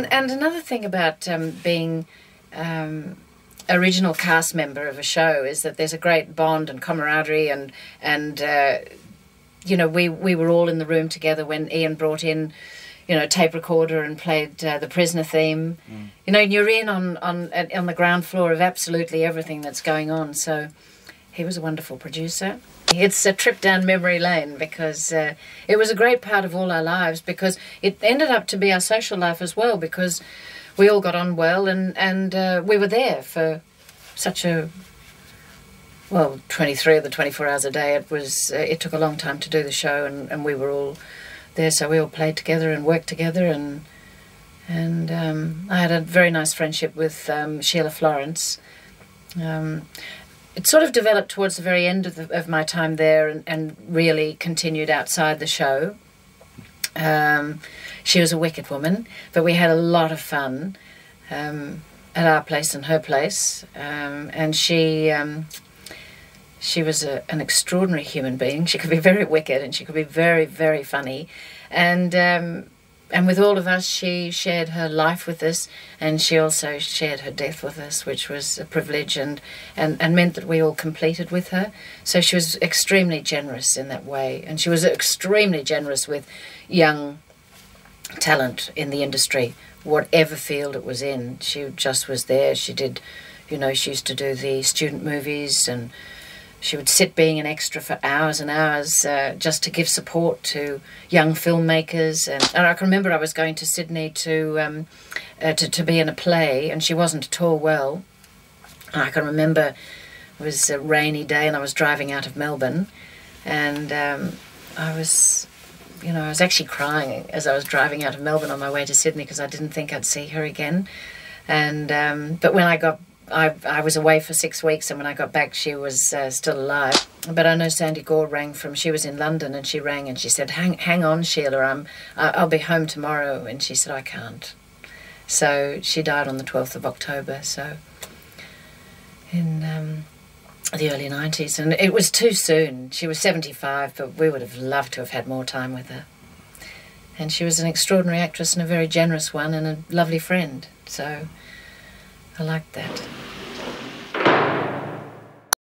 And another thing about being original cast member of a show is that there's a great bond and camaraderie, and you know, we were all in the room together when Ian brought in, you know, a tape recorder and played the Prisoner theme. You know, and you're in on the ground floor of absolutely everything that's going on. So he was a wonderful producer. It's a trip down memory lane because it was a great part of all our lives, because it ended up to be our social life as well, because we all got on well, and we were there for such a, well, 23 of the 24 hours a day. It was it took a long time to do the show, and we were all there, so we all played together and worked together, and I had a very nice friendship with Sheila Florence. It sort of developed towards the very end of my time there, and really continued outside the show. She was a wicked woman, but we had a lot of fun at our place and her place, and she was an extraordinary human being. She could be very wicked, and she could be very, very funny, and with all of us, she shared her life with us, and she also shared her death with us, which was a privilege, and meant that we all completed with her. So she was extremely generous in that way, and she was extremely generous with young talent in the industry, whatever field it was in. She just was there. She did, you know, she used to do the student movies, and she would sit being an extra for hours and hours just to give support to young filmmakers. And I can remember I was going to Sydney to be in a play, and she wasn't at all well. And I can remember it was a rainy day, and I was driving out of Melbourne, and I was actually crying as I was driving out of Melbourne on my way to Sydney, because I didn't think I'd see her again. And but when I was away for 6 weeks, and when I got back, she was still alive. But I know Sandy Gore rang she was in London, and she rang and she said, hang on, Sheila, I'll be home tomorrow. And she said, I can't. So she died on the 12th of October, so in the early 90s. And it was too soon. She was 75, but we would have loved to have had more time with her. And she was an extraordinary actress, and a very generous one, and a lovely friend. So I liked that.